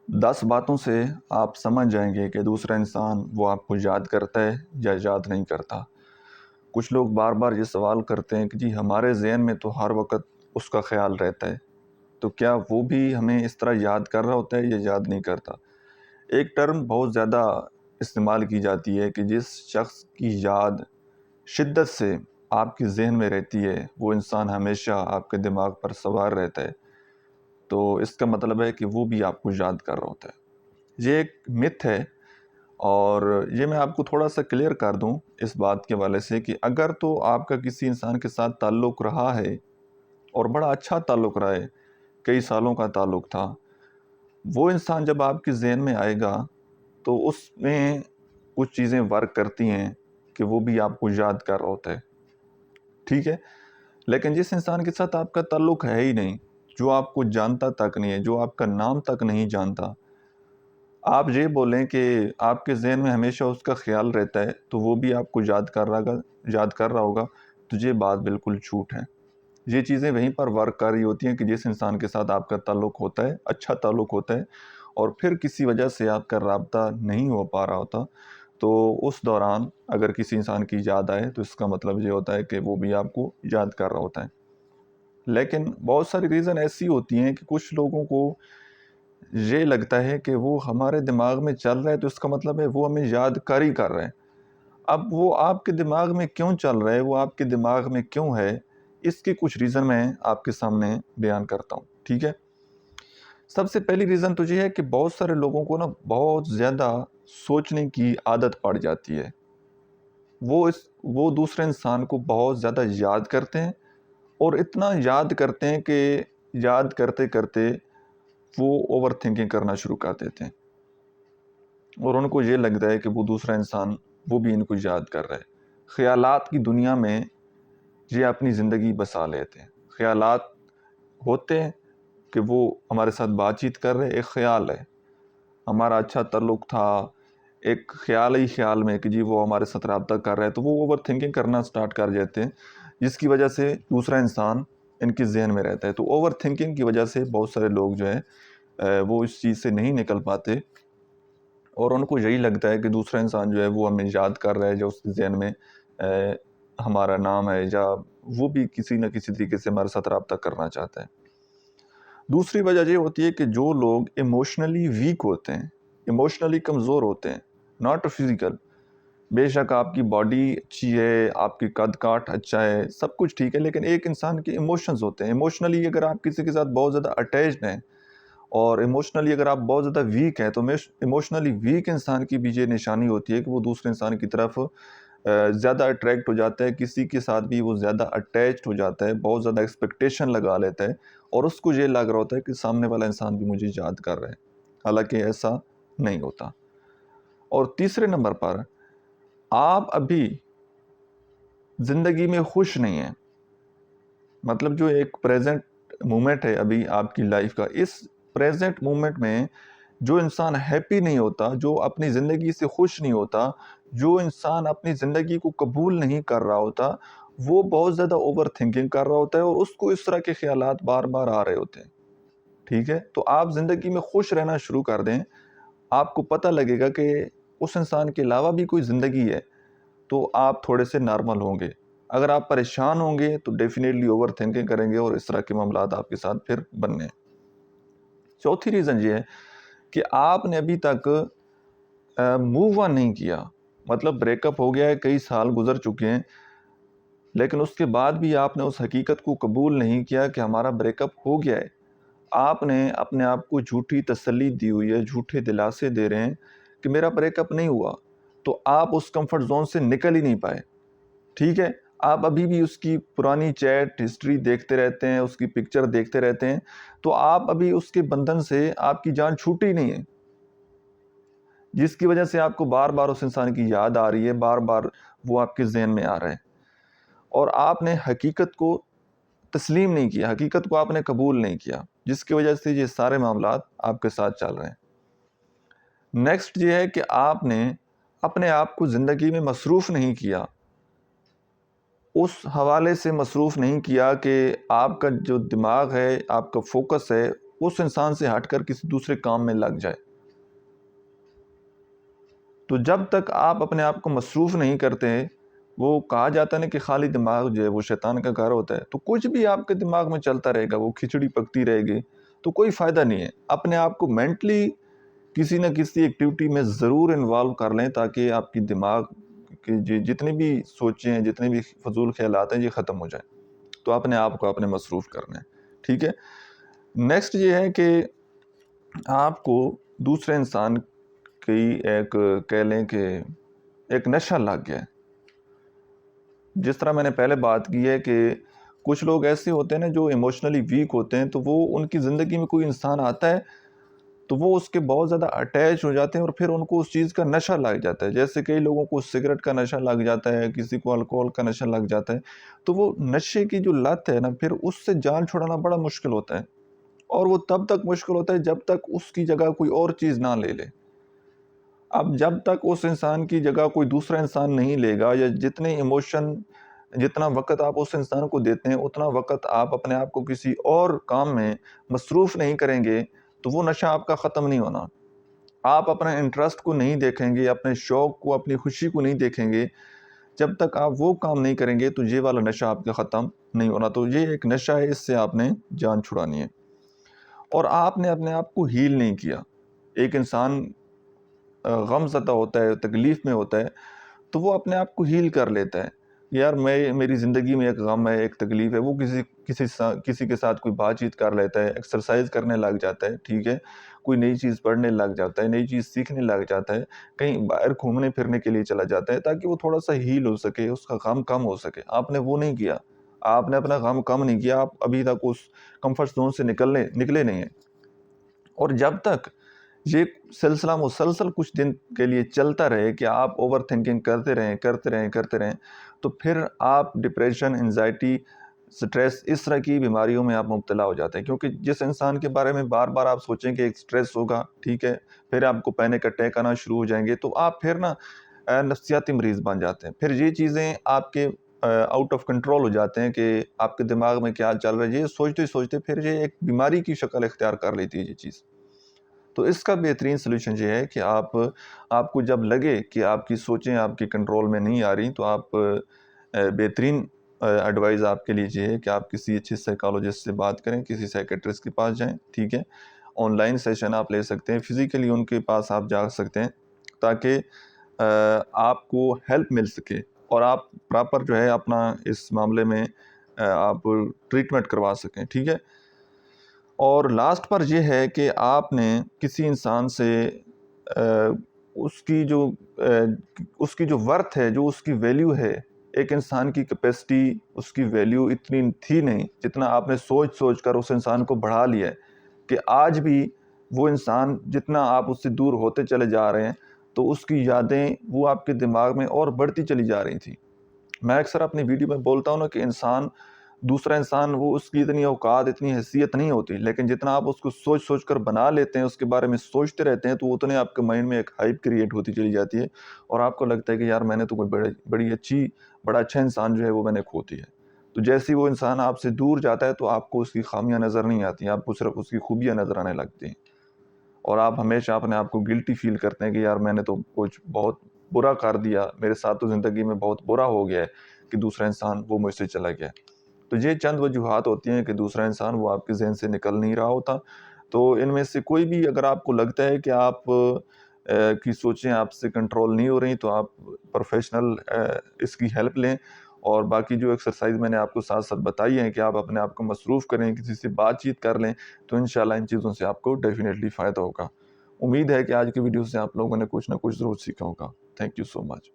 10 باتوں سے آپ سمجھ جائیں گے کہ دوسرا انسان وہ آپ کو یاد کرتا ہے یا یاد نہیں کرتا۔ کچھ لوگ بار بار یہ سوال کرتے ہیں کہ جی ہمارے ذہن میں تو ہر وقت اس کا خیال رہتا ہے، تو کیا وہ بھی ہمیں اس طرح یاد کر رہا ہوتا ہے یا یاد نہیں کرتا؟ ایک ٹرم بہت زیادہ استعمال کی جاتی ہے کہ جس شخص کی یاد شدت سے آپ کے ذہن میں رہتی ہے وہ انسان ہمیشہ آپ کے دماغ پر سوار رہتا ہے، تو اس کا مطلب ہے کہ وہ بھی آپ کو یاد کر رہا ہوتا ہے۔ یہ ایک متھ ہے، اور یہ میں آپ کو تھوڑا سا کلیئر کر دوں اس بات کے حوالے سے کہ اگر تو آپ کا کسی انسان کے ساتھ تعلق رہا ہے اور بڑا اچھا تعلق رہا ہے، کئی سالوں کا تعلق تھا، وہ انسان جب آپ کے ذہن میں آئے گا تو اس میں کچھ چیزیں ورک کرتی ہیں کہ وہ بھی آپ کو یاد کر رہا ہوتا ہے، ٹھیک ہے؟ لیکن جس انسان کے ساتھ آپ کا تعلق ہے ہی نہیں، جو آپ کو جانتا تک نہیں ہے، جو آپ کا نام تک نہیں جانتا، آپ یہ بولیں کہ آپ کے ذہن میں ہمیشہ اس کا خیال رہتا ہے تو وہ بھی آپ کو یاد کر رہا ہوگا، تو یہ بات بالکل جھوٹ ہے۔ یہ چیزیں وہیں پر ورک کر رہی ہوتی ہیں کہ جس انسان کے ساتھ آپ کا تعلق ہوتا ہے، اچھا تعلق ہوتا ہے، اور پھر کسی وجہ سے آپ کا رابطہ نہیں ہو پا رہا ہوتا، تو اس دوران اگر کسی انسان کی یاد آئے تو اس کا مطلب یہ ہوتا ہے کہ وہ بھی آپ کو یاد کر رہا ہوتا ہے۔ لیکن بہت ساری ریزن ایسی ہوتی ہیں کہ کچھ لوگوں کو یہ لگتا ہے کہ وہ ہمارے دماغ میں چل رہا ہے تو اس کا مطلب ہے وہ ہمیں یاد کر ہی کر رہے ہیں۔ اب وہ آپ کے دماغ میں کیوں چل رہا ہے، وہ آپ کے دماغ میں کیوں ہے، اس کی کچھ ریزن میں آپ کے سامنے بیان کرتا ہوں، ٹھیک ہے؟ سب سے پہلی ریزن تو یہ ہے کہ بہت سارے لوگوں کو بہت زیادہ سوچنے کی عادت پڑ جاتی ہے۔ وہ دوسرے انسان کو بہت زیادہ یاد کرتے ہیں، اور اتنا یاد کرتے ہیں کہ یاد کرتے کرتے وہ اوور تھنکنگ کرنا شروع کر دیتے ہیں، اور ان کو یہ لگتا ہے کہ وہ دوسرا انسان وہ بھی ان کو یاد کر رہا ہے۔ خیالات کی دنیا میں یہ اپنی زندگی بسا لیتے ہیں۔ خیالات ہوتے ہیں کہ وہ ہمارے ساتھ بات چیت کر رہے، ایک خیال ہے، ہمارا اچھا تعلق تھا، ایک خیال ہی خیال میں کہ جی وہ ہمارے ساتھ رابطہ کر رہا ہے، تو وہ اوور تھنکنگ کرنا سٹارٹ کر دیتے ہیں، جس کی وجہ سے دوسرا انسان ان کے ذہن میں رہتا ہے۔ تو اوور تھنکنگ کی وجہ سے بہت سارے لوگ جو ہے وہ اس چیز سے نہیں نکل پاتے، اور ان کو یہی لگتا ہے کہ دوسرا انسان جو ہے وہ ہمیں یاد کر رہا ہے، جو اس کے ذہن میں ہمارا نام ہے، یا وہ بھی کسی نہ کسی طریقے سے ہمارے ساتھ رابطہ کرنا چاہتا ہے۔ دوسری وجہ یہ ہوتی ہے کہ جو لوگ ایموشنلی ویک ہوتے ہیں، ایموشنلی کمزور ہوتے ہیں، ناٹ فزیکل، بے شک آپ کی باڈی اچھی ہے، آپ کی قد کاٹ اچھا ہے، سب کچھ ٹھیک ہے، لیکن ایک انسان کے ایموشنز ہوتے ہیں۔ ایموشنلی اگر آپ کسی کے ساتھ بہت زیادہ اٹیچڈ ہیں، اور ایموشنلی اگر آپ بہت زیادہ ویک ہیں، تو ایموشنلی ویک انسان کی بھی یہ نشانی ہوتی ہے کہ وہ دوسرے انسان کی طرف زیادہ اٹریکٹ ہو جاتا ہے، کسی کے ساتھ بھی وہ زیادہ اٹیچڈ ہو جاتا ہے، بہت زیادہ ایکسپیکٹیشن لگا لیتا ہے، اور اس کو یہ لگ رہا ہوتا ہے کہ سامنے والا انسان بھی مجھے یاد کر رہا ہے، حالانکہ ایسا نہیں ہوتا۔ اور تیسرے نمبر پر، آپ ابھی زندگی میں خوش نہیں ہیں، مطلب جو ایک پریزنٹ مومنٹ ہے ابھی آپ کی لائف کا، اس پریزنٹ مومنٹ میں جو انسان ہیپی نہیں ہوتا، جو اپنی زندگی سے خوش نہیں ہوتا، جو انسان اپنی زندگی کو قبول نہیں کر رہا ہوتا، وہ بہت زیادہ اوور تھنکنگ کر رہا ہوتا ہے، اور اس کو اس طرح کے خیالات بار بار آ رہے ہوتے ہیں، ٹھیک ہے؟ تو آپ زندگی میں خوش رہنا شروع کر دیں، آپ کو پتہ لگے گا کہ اس انسان کے علاوہ بھی کوئی زندگی ہے، تو آپ تھوڑے سے نارمل ہوں گے۔ اگر آپ پریشان ہوں گے تو ڈیفینیٹلی اوور تھنکنگ کریں گے، اور اس طرح کے معاملات آپ کے ساتھ پھر بننے ہیں۔ چوتھی ریزن یہ ہے کہ آپ نے ابھی تک موو آن نہیں کیا، مطلب بریک اپ ہو گیا ہے، کئی سال گزر چکے ہیں، لیکن اس کے بعد بھی آپ نے اس حقیقت کو قبول نہیں کیا کہ ہمارا بریک اپ ہو گیا ہے۔ آپ نے اپنے آپ کو جھوٹی تسلی دی ہوئی ہے، جھوٹے دلاسے دے رہے ہیں کہ میرا بریک اپ نہیں ہوا، تو آپ اس کمفرٹ زون سے نکل ہی نہیں پائے، ٹھیک ہے؟ آپ ابھی بھی اس کی پرانی چیٹ ہسٹری دیکھتے رہتے ہیں، اس کی پکچر دیکھتے رہتے ہیں، تو آپ ابھی اس کے بندھن سے آپ کی جان چھوٹی نہیں ہے، جس کی وجہ سے آپ کو بار بار اس انسان کی یاد آ رہی ہے، بار بار وہ آپ کے ذہن میں آ رہا ہے، اور آپ نے حقیقت کو تسلیم نہیں کیا، حقیقت کو آپ نے قبول نہیں کیا، جس کی وجہ سے یہ سارے معاملات آپ کے ساتھ چل رہے ہیں۔ نیکسٹ یہ ہے کہ آپ نے اپنے آپ کو زندگی میں مصروف نہیں کیا، اس حوالے سے مصروف نہیں کیا کہ آپ کا جو دماغ ہے، آپ کا فوکس ہے، اس انسان سے ہٹ کر کسی دوسرے کام میں لگ جائے۔ تو جب تک آپ اپنے آپ کو مصروف نہیں کرتے، وہ کہا جاتا ہے نا کہ خالی دماغ جو ہے وہ شیطان کا گھر ہوتا ہے، تو کچھ بھی آپ کے دماغ میں چلتا رہے گا، وہ کھچڑی پکتی رہے گی، تو کوئی فائدہ نہیں ہے۔ اپنے آپ کو مینٹلی کسی نہ کسی ایکٹیویٹی میں ضرور انوالو کر لیں تاکہ آپ کی دماغ کی جتنی بھی سوچیں ہیں، جتنے بھی فضول خیالات ہیں، یہ ختم ہو جائیں۔ تو اپنے آپ کو اپنے مصروف کرنا ہے، ٹھیک ہے۔ نیکسٹ یہ ہے کہ آپ کو دوسرے انسان کی ایک کہہ لیں کہ ایک نشہ لگ گیا ہے۔ جس طرح میں نے پہلے بات کی ہے کہ کچھ لوگ ایسے ہوتے ہیں نا جو ایموشنلی ویک ہوتے ہیں، تو وہ ان کی زندگی میں کوئی انسان آتا ہے تو وہ اس کے بہت زیادہ اٹیچ ہو جاتے ہیں اور پھر ان کو اس چیز کا نشہ لگ جاتا ہے۔ جیسے کئی لوگوں کو سگریٹ کا نشہ لگ جاتا ہے، کسی کو الکوہل کا نشہ لگ جاتا ہے، تو وہ نشے کی جو لت ہے نا، پھر اس سے جان چھڑانا بڑا مشکل ہوتا ہے، اور وہ تب تک مشکل ہوتا ہے جب تک اس کی جگہ کوئی اور چیز نہ لے لے۔ اب جب تک اس انسان کی جگہ کوئی دوسرا انسان نہیں لے گا، یا جتنا وقت آپ اس انسان کو دیتے ہیں اتنا وقت آپ اپنے آپ کو کسی اور کام میں مصروف نہیں کریں گے، تو وہ نشہ آپ کا ختم نہیں ہونا۔ آپ اپنے انٹرسٹ کو نہیں دیکھیں گے، اپنے شوق کو، اپنی خوشی کو نہیں دیکھیں گے، جب تک آپ وہ کام نہیں کریں گے تو یہ والا نشہ آپ کا ختم نہیں ہونا۔ تو یہ ایک نشہ ہے، اس سے آپ نے جان چھڑانی ہے، اور آپ نے اپنے آپ کو ہیل نہیں کیا۔ ایک انسان غم زدہ ہوتا ہے، تکلیف میں ہوتا ہے، تو وہ اپنے آپ کو ہیل کر لیتا ہے، یار میری زندگی میں ایک غم ہے، ایک تکلیف ہے، وہ کسی کے ساتھ کوئی بات چیت کر لیتا ہے، ایکسرسائز کرنے لگ جاتا ہے، ٹھیک ہے، کوئی نئی چیز پڑھنے لگ جاتا ہے، نئی چیز سیکھنے لگ جاتا ہے، کہیں باہر گھومنے پھرنے کے لیے چلا جاتا ہے تاکہ وہ تھوڑا سا ہیل ہو سکے، اس کا غم کم ہو سکے۔ آپ نے وہ نہیں کیا، آپ نے اپنا غم کم نہیں کیا، آپ ابھی تک اس کمفرٹ زون سے نکلے نہیں ہیں۔ اور جب تک یہ سلسلہ مسلسل کچھ دن کے لیے چلتا رہے کہ آپ اوور تھنکنگ کرتے رہیں، تو پھر آپ ڈپریشن، انزائٹی، سٹریس، اس طرح کی بیماریوں میں آپ مبتلا ہو جاتے ہیں۔ کیونکہ جس انسان کے بارے میں بار بار آپ سوچیں کہ ایک سٹریس ہوگا، ٹھیک ہے، پھر آپ کو پینک اٹیک آنا شروع ہو جائیں گے، تو آپ پھر نفسیاتی مریض بن جاتے ہیں۔ پھر یہ چیزیں آپ کے آؤٹ آف کنٹرول ہو جاتے ہیں کہ آپ کے دماغ میں کیا چل رہا ہے، یہ سوچتے پھر یہ ایک بیماری کی شکل اختیار کر لیتی ہے یہ چیز۔ تو اس کا بہترین سلوشن یہ ہے کہ آپ کو جب لگے کہ آپ کی سوچیں آپ کی کنٹرول میں نہیں آ رہی، تو آپ بہترین ایڈوائز آپ کے لیے یہ ہے کہ آپ کسی اچھے سائیکالوجسٹ سے بات کریں، کسی سائیکیٹرسٹ کے پاس جائیں، ٹھیک ہے۔ آن لائن سیشن آپ لے سکتے ہیں، فزیکلی ان کے پاس آپ جا سکتے ہیں تاکہ آپ کو ہیلپ مل سکے اور آپ پراپر جو ہے اپنا اس معاملے میں آپ ٹریٹمنٹ کروا سکیں، ٹھیک ہے۔ اور لاسٹ پر یہ ہے کہ آپ نے کسی انسان سے اس کی جو ورتھ ہے، جو اس کی ویلیو ہے، ایک انسان کی کیپیسٹی، اس کی ویلیو اتنی تھی نہیں جتنا آپ نے سوچ کر اس انسان کو بڑھا لیا ہے کہ آج بھی وہ انسان جتنا آپ اس سے دور ہوتے چلے جا رہے ہیں تو اس کی یادیں وہ آپ کے دماغ میں اور بڑھتی چلی جا رہی تھی۔ میں اکثر اپنی ویڈیو میں بولتا ہوں نا کہ دوسرا انسان وہ اس کی اتنی اوقات، اتنی حیثیت نہیں ہوتی، لیکن جتنا آپ اس کو سوچ کر بنا لیتے ہیں، اس کے بارے میں سوچتے رہتے ہیں، تو اتنے آپ کے مائنڈ میں ایک ہائپ کریٹ ہوتی چلی جاتی ہے اور آپ کو لگتا ہے کہ یار میں نے تو کوئی بڑا اچھا انسان جو ہے وہ میں نے کھو دیا ہے۔ تو جیسے وہ انسان آپ سے دور جاتا ہے تو آپ کو اس کی خامیاں نظر نہیں آتی، آپ کو صرف اس کی خوبیاں نظر آنے لگتی ہیں، اور آپ ہمیشہ اپنے آپ کو گلٹی فیل کرتے ہیں کہ یار میں نے تو کچھ بہت برا کر دیا، میرے ساتھ تو زندگی میں بہت برا ہو گیا ہے کہ دوسرا انسان وہ مجھ سے چلا گیا۔ تو یہ چند وجوہات ہوتی ہیں کہ دوسرا انسان وہ آپ کے ذہن سے نکل نہیں رہا ہوتا۔ تو ان میں سے کوئی بھی اگر آپ کو لگتا ہے کہ آپ کی سوچیں آپ سے کنٹرول نہیں ہو رہی، تو آپ پروفیشنل اس کی ہیلپ لیں، اور باقی جو ایکسرسائز میں نے آپ کو ساتھ بتائی ہیں کہ آپ اپنے آپ کو مصروف کریں، کسی سے بات چیت کر لیں، تو انشاءاللہ ان چیزوں سے آپ کو ڈیفینیٹلی فائدہ ہوگا۔ امید ہے کہ آج کی ویڈیو سے آپ لوگوں نے کچھ نہ کچھ ضرور سیکھا ہوگا۔ Thank you so much.